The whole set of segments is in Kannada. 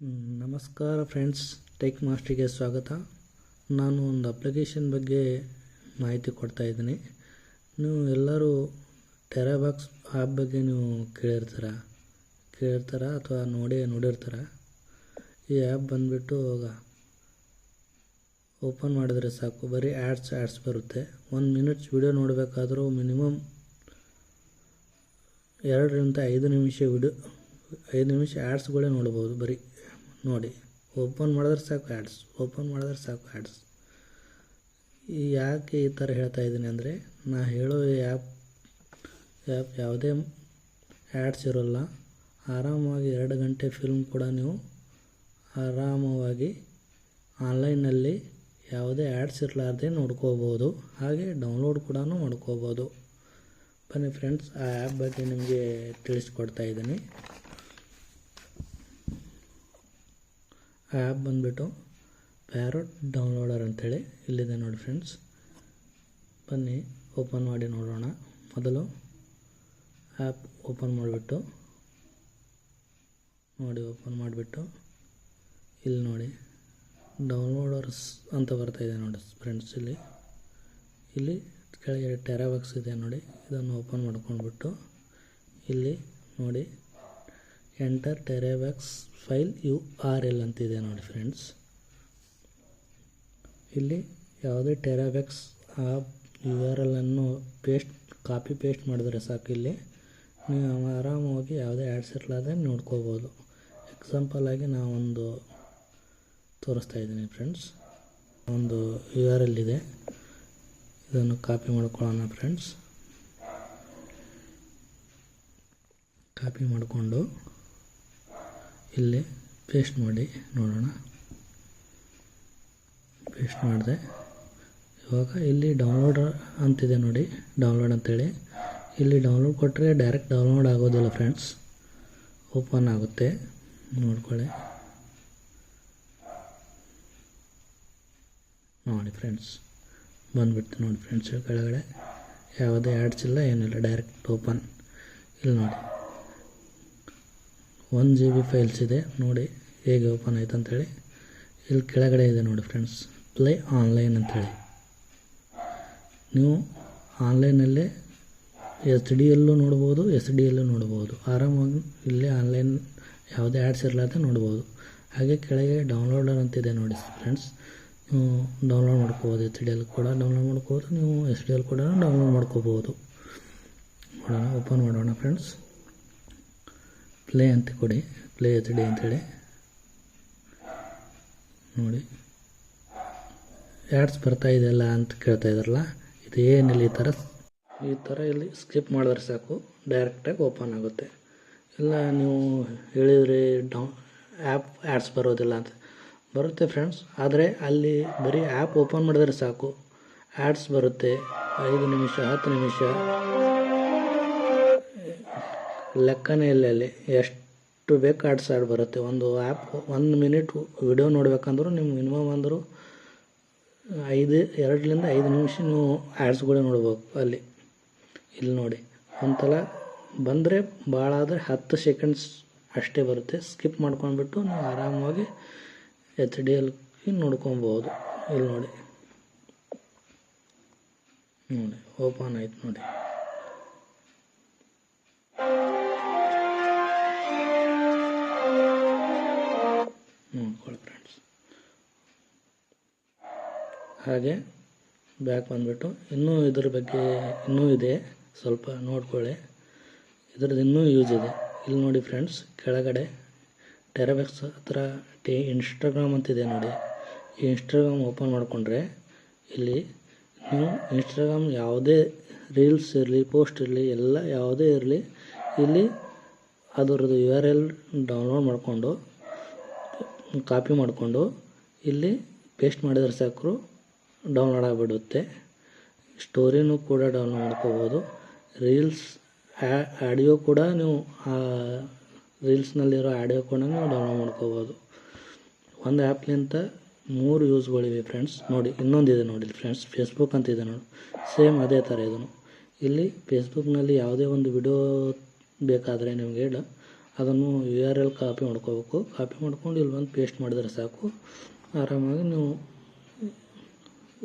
ನಮಸ್ಕಾರ ಫ್ರೆಂಡ್ಸ್, ಟೆಕ್ ಮಾಸ್ಟರಿಗೆ ಸ್ವಾಗತ. ನಾನು ಒಂದು ಅಪ್ಲಿಕೇಶನ್ ಬಗ್ಗೆ ಮಾಹಿತಿ ಕೊಡ್ತಾ ಇದ್ದೀನಿ. ನೀವು ಎಲ್ಲರೂ ಟೆರಾಬಾಕ್ಸ್ ಆ್ಯಪ್ ಬಗ್ಗೆ ನೀವು ಕೇಳಿರ್ತಾರ ಅಥವಾ ನೋಡಿರ್ತಾರ. ಈ ಆ್ಯಪ್ ಬಂದುಬಿಟ್ಟು ಓಪನ್ ಮಾಡಿದ್ರೆ ಸಾಕು, ಬರೀ ಆ್ಯಡ್ಸ್ ಬರುತ್ತೆ. 1 ಮಿನಿಟ್ಸ್ ವಿಡಿಯೋ ನೋಡಬೇಕಾದ್ರೂ ಮಿನಿಮಮ್ 2 ರಿಂದ 5 ನಿಮಿಷ ಆ್ಯಡ್ಸ್ಗಳೇ ನೋಡ್ಬೋದು. ಬರೀ ನೋಡಿ, ಓಪನ್ ಮಾಡಿದ್ರೆ ಸಾಕು ಆ್ಯಡ್ಸ್. ಯಾಕೆ ಈ ಥರ ಹೇಳ್ತಾ ಇದ್ದೀನಿ ಅಂದರೆ, ನಾ ಹೇಳೋ ಆ್ಯಪ್ ಯಾವುದೇ ಆ್ಯಡ್ಸ್ ಇರೋಲ್ಲ. ಆರಾಮಾಗಿ 2 ಗಂಟೆ ಫಿಲ್ಮ್ ಕೂಡ ನೀವು ಆರಾಮವಾಗಿ ಆನ್ಲೈನಲ್ಲಿ ಯಾವುದೇ ಆ್ಯಡ್ಸ್ ಇರಲಾರ್ದೆ ನೋಡ್ಕೋಬೋದು. ಹಾಗೆ ಡೌನ್ಲೋಡ್ ಕೂಡ ಮಾಡ್ಕೋಬೋದು. ಬನ್ನಿ ಫ್ರೆಂಡ್ಸ್, ಆ ಆ್ಯಪ್ ಬಗ್ಗೆ ನಿಮಗೆ ತಿಳಿಸ್ಕೊಡ್ತಾ ಇದ್ದೀನಿ. ಆ ಆ್ಯಪ್ ಬಂದುಬಿಟ್ಟು ಪ್ಯಾರಟ್ ಡೌನ್ಲೋಡರ್ ಅಂಥೇಳಿ ಇಲ್ಲಿದೆ ನೋಡಿ ಫ್ರೆಂಡ್ಸ್. ಬನ್ನಿ ಓಪನ್ ಮಾಡಿ ನೋಡೋಣ. ಮೊದಲು ಆ್ಯಪ್ ಓಪನ್ ಮಾಡಿಬಿಟ್ಟು ಇಲ್ಲಿ ನೋಡಿ ಡೌನ್ಲೋಡರ್ಸ್ ಅಂತ ಬರ್ತಾಯಿದೆ ನೋಡಿ ಫ್ರೆಂಡ್ಸ್. ಇಲ್ಲಿ ಕೆಳಗೆ ಟೆರಾಬಾಕ್ಸ್ ಇದೆ ನೋಡಿ. ಇದನ್ನು ಓಪನ್ ಮಾಡ್ಕೊಂಡ್ಬಿಟ್ಟು ಇಲ್ಲಿ ನೋಡಿ ಎಂಟರ್ ಟೆರಾಬಾಕ್ಸ್ ಫೈಲ್ URL ಅಂತಿದೆ ನೋಡಿ ಫ್ರೆಂಡ್ಸ್. ಇಲ್ಲಿ ಯಾವುದೇ ಟೆರಾಬಾಕ್ಸ್ ಆ್ಯಪ್ URL ಅನ್ನು ಕಾಪಿ ಪೇಸ್ಟ್ ಮಾಡಿದ್ರೆ ಸಾಕು. ಇಲ್ಲಿ ನೀವು ಆರಾಮವಾಗಿ ಯಾವುದೇ ಆ್ಯಡ್ಸ್ ಇರಲಾರ್ದೆ ನೋಡ್ಕೋಬೋದು. ಎಕ್ಸಾಂಪಲ್ ಆಗಿ ನಾವೊಂದು ತೋರಿಸ್ತಾ ಇದ್ದೀನಿ ಫ್ರೆಂಡ್ಸ್. ಒಂದು URL ಇದೆ, ಇದನ್ನು ಕಾಪಿ ಮಾಡ್ಕೊಳ್ಳೋಣ ಫ್ರೆಂಡ್ಸ್. ಕಾಪಿ ಮಾಡಿಕೊಂಡು ಇಲ್ಲಿ ಪೇಸ್ಟ್ ಮಾಡಿ ನೋಡೋಣ. ಪೇಸ್ಟ್ ಮಾಡಿದೆ. ಇವಾಗ ಇಲ್ಲಿ ಡೌನ್ಲೋಡ್ ಅಂತಿದೆ ನೋಡಿ, ಡೌನ್ಲೋಡ್ ಅಂತೇಳಿ. ಇಲ್ಲಿ ಡೌನ್ಲೋಡ್ ಕೊಟ್ಟರೆ ಡೈರೆಕ್ಟ್ ಡೌನ್ಲೋಡ್ ಆಗೋದಿಲ್ಲ ಫ್ರೆಂಡ್ಸ್, ಓಪನ್ ಆಗುತ್ತೆ. ನೋಡ್ಕೊಳ್ಳಿ ನೋಡಿ ಫ್ರೆಂಡ್ಸ್, ಬಂದುಬಿಟ್ಟು ನೋಡಿ ಫ್ರೆಂಡ್ಸ್. ಕೆಳಗಡೆ ಯಾವುದೇ ಆ್ಯಡ್ಸ್ ಇಲ್ಲ, ಏನಿಲ್ಲ, ಡೈರೆಕ್ಟ್ ಓಪನ್. ಇಲ್ಲಿ ನೋಡಿ 1 GB ಫೈಲ್ಸ್ ಇದೆ ನೋಡಿ ಹೇಗೆ ಓಪನ್ ಆಯ್ತು ಅಂಥೇಳಿ. ಇಲ್ಲಿ ಕೆಳಗಡೆ ಇದೆ ನೋಡಿ ಫ್ರೆಂಡ್ಸ್, ಪ್ಲೇ ಆನ್ಲೈನ್ ಅಂಥೇಳಿ. ನೀವು ಆನ್ಲೈನಲ್ಲೇ HD ನೋಡ್ಬೋದು, SD ನೋಡ್ಬೋದು. ಆರಾಮಾಗಿ ಇಲ್ಲೇ ಆನ್ಲೈನ್ ಯಾವುದೇ ಆ್ಯಡ್ಸ್ ಇರಲಾರ್ದೆ ನೋಡ್ಬೋದು. ಹಾಗೆ ಕೆಳಗೆ ಡೌನ್ಲೋಡರ್ ಅಂತಿದೆ ನೋಡಿ ಫ್ರೆಂಡ್ಸ್. ನೀವು ಡೌನ್ಲೋಡ್ ಮಾಡ್ಕೋಬೋದು. HD ಕೂಡ ಡೌನ್ಲೋಡ್ ಮಾಡ್ಕೋಬೋದು, ನೀವು SD ಕೂಡ ಡೌನ್ಲೋಡ್ ಮಾಡ್ಕೋಬೋದು. ನೋಡೋಣ, ಓಪನ್ ಮಾಡೋಣ ಫ್ರೆಂಡ್ಸ್. ಪ್ಲೇ ಅಂತ ಕೊಡಿ, ಪ್ಲೇ HD ಅಂಥೇಳಿ ನೋಡಿ. ಆ್ಯಡ್ಸ್ ಬರ್ತಾ ಇದೆಯಲ್ಲ ಅಂತ ಕೇಳ್ತಾ ಇದ್ದಾರಲ್ಲ, ಇದು ಏನಿಲ್ಲ. ಈ ಥರ ಇಲ್ಲಿ ಸ್ಕಿಪ್ ಮಾಡಿದ್ರೆ ಸಾಕು, ಡೈರೆಕ್ಟಾಗಿ ಓಪನ್ ಆಗುತ್ತೆ. ಇಲ್ಲ ನೀವು ಹೇಳಿದ್ರಿ ಆ್ಯಡ್ಸ್ ಬರೋದಿಲ್ಲ ಅಂತ, ಬರುತ್ತೆ ಫ್ರೆಂಡ್ಸ್. ಆದರೆ ಅಲ್ಲಿ ಬರೀ ಆ್ಯಪ್ ಓಪನ್ ಮಾಡಿದ್ರೆ ಸಾಕು, ಆ್ಯಡ್ಸ್ ಬರುತ್ತೆ. 5 ನಿಮಿಷ 10 ನಿಮಿಷ ಲೆಕ್ಕನೇ ಇಲ್ಲ. ಅಲ್ಲಿ ಎಷ್ಟು ಬೇಕು ಆ್ಯಡ್ಸ್ ಬರುತ್ತೆ. ಒಂದು ಆ್ಯಪ್ 1 ಮಿನಿಟ್ ವಿಡಿಯೋ ನೋಡ್ಬೇಕಂದ್ರೂ ನಿಮ್ಗೆ ಮಿನಿಮಮ್ ಅಂದರೂ 2 ರಿಂದ 5 ನಿಮಿಷ ನೀವು ಆ್ಯಡ್ಸ್ಗಳೇ ನೋಡ್ಬೇಕು ಅಲ್ಲಿ. ಇಲ್ಲಿ ನೋಡಿ, ಒಂದ್ಸಲ ಬಂದರೆ ಭಾಳ ಆದರೆ 10 ಸೆಕೆಂಡ್ಸ್ ಅಷ್ಟೇ ಬರುತ್ತೆ. ಸ್ಕಿಪ್ ಮಾಡ್ಕೊಂಡ್ಬಿಟ್ಟು ನೀವು ಆರಾಮವಾಗಿ HD ನೋಡ್ಕೊಬೋದು. ಇಲ್ಲಿ ನೋಡಿ ಓಪನ್ ಆಯ್ತು ನೋಡಿ. ನೋಡ್ಕೊಳ್ಳಿ ಫ್ರೆಂಡ್ಸ್. ಹಾಗೆ ಬ್ಯಾಕ್ ಬಂದುಬಿಟ್ಟು ಇದ್ರ ಬಗ್ಗೆ ಇನ್ನೂ ಇದೆ, ಸ್ವಲ್ಪ ನೋಡ್ಕೊಳ್ಳಿ. ಇದ್ರದ್ದು ಇನ್ನೂ ಯೂಸ್ ಇದೆ. ಇಲ್ಲಿ ನೋಡಿ ಫ್ರೆಂಡ್ಸ್, ಕೆಳಗಡೆ ಟೆರಾಬಾಕ್ಸ್ ಹತ್ರ ಇನ್ಸ್ಟಾಗ್ರಾಮ್ ಅಂತಿದೆ ನೋಡಿ. ಈ ಇನ್ಸ್ಟಾಗ್ರಾಮ್ ಓಪನ್ ಮಾಡಿಕೊಂಡ್ರೆ ಇಲ್ಲಿ ನೀವು ಇನ್ಸ್ಟಾಗ್ರಾಮ್ ಯಾವುದೇ ರೀಲ್ಸ್ ಇರಲಿ, ಪೋಸ್ಟ್ ಇರಲಿ, ಎಲ್ಲ ಯಾವುದೇ ಇರಲಿ, ಇಲ್ಲಿ ಅದರದ್ದು URL ಡೌನ್ಲೋಡ್ ಮಾಡಿಕೊಂಡು ಕಾಪಿ ಮಾಡಿಕೊಂಡು ಇಲ್ಲಿ ಪೇಸ್ಟ್ ಮಾಡಿದ್ರೆ ಸಾಕು, ಡೌನ್ಲೋಡ್ ಆಗಿಬಿಡುತ್ತೆ. ಸ್ಟೋರಿನೂ ಕೂಡ ಡೌನ್ಲೋಡ್ ಮಾಡ್ಕೋಬೋದು. ರೀಲ್ಸ್ ಆಡಿಯೋ ಕೂಡ ನೀವು ರೀಲ್ಸ್ನಲ್ಲಿರೋ ಆಡಿಯೋ ಕೂಡ ನೀವು ಡೌನ್ಲೋಡ್ ಮಾಡ್ಕೋಬೋದು. ಒಂದು ಆ್ಯಪ್ಲಿಂತ 3 ಯೂಸ್ಗಳಿವೆ ಫ್ರೆಂಡ್ಸ್. ನೋಡಿ, ಇನ್ನೊಂದಿದೆ ನೋಡಿ ಫ್ರೆಂಡ್ಸ್, ಫೇಸ್ಬುಕ್ ಅಂತಿದೆ ನೋಡಿ. ಸೇಮ್ ಅದೇ ಥರ ಇದನ್ನು. ಇಲ್ಲಿ ಫೇಸ್ಬುಕ್ನಲ್ಲಿ ಯಾವುದೇ ಒಂದು ವಿಡಿಯೋ ಬೇಕಾದರೆ ನಿಮಗೆ ಅದನ್ನು URL ಕಾಪಿ ಮಾಡ್ಕೋಬೇಕು. ಕಾಪಿ ಮಾಡ್ಕೊಂಡು ಇಲ್ಲಿ ಬಂದು ಪೇಸ್ಟ್ ಮಾಡಿದರೆ ಸಾಕು, ಆರಾಮಾಗಿ ನೀವು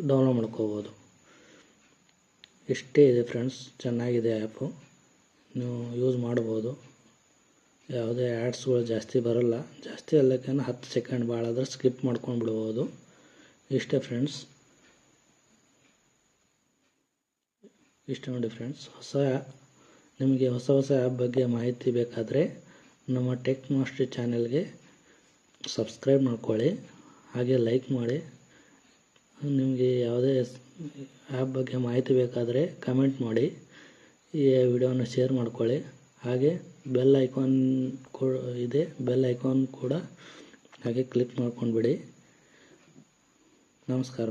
ಡೌನ್ಲೋಡ್ ಮಾಡ್ಕೋಬೋದು. ಇಷ್ಟೇ ಇದೆ ಫ್ರೆಂಡ್ಸ್, ಚೆನ್ನಾಗಿದೆ ಆ್ಯಪು, ನೀವು ಯೂಸ್ ಮಾಡ್ಬೋದು. ಯಾವುದೇ ಆ್ಯಡ್ಸ್ಗಳು ಜಾಸ್ತಿ ಬರೋಲ್ಲ, ಜಾಸ್ತಿ ಅಲ್ಲಕ್ಕೆ 10 ಸೆಕೆಂಡ್ ಭಾಳ ಆದರೆ ಸ್ಕಿಪ್ ಮಾಡ್ಕೊಂಡು ಬಿಡ್ಬೋದು. ಇಷ್ಟೇ ಫ್ರೆಂಡ್ಸ್, ಇಷ್ಟೇ ನೋಡಿ ಫ್ರೆಂಡ್ಸ್. ನಿಮಗೆ ಹೊಸ ಆ್ಯಪ್ ಬಗ್ಗೆ ಮಾಹಿತಿ ಬೇಕಾದರೆ ನಮ್ಮ ಟೆಕ್ ಮಾಸ್ಟರ್ ಚಾನೆಲ್ಗೆ ಸಬ್ಸ್ಕ್ರೈಬ್ ಮಾಡ್ಕೊಳ್ಳಿ, ಹಾಗೆ ಲೈಕ್ ಮಾಡಿ. ನಿಮಗೆ ಯಾವುದೇ ಆ್ಯಪ್ ಬಗ್ಗೆ ಮಾಹಿತಿ ಬೇಕಾದರೆ ಕಮೆಂಟ್ ಮಾಡಿ, ಈ ವಿಡಿಯೋನ ಶೇರ್ ಮಾಡ್ಕೊಳ್ಳಿ. ಹಾಗೆ ಬೆಲ್ ಐಕಾನ್ ಇದೆ, ಬೆಲ್ ಐಕಾನ್ ಕೂಡ ಹಾಗೆ ಕ್ಲಿಕ್ ಮಾಡ್ಕೊಂಡ್ಬಿಡಿ. ನಮಸ್ಕಾರ.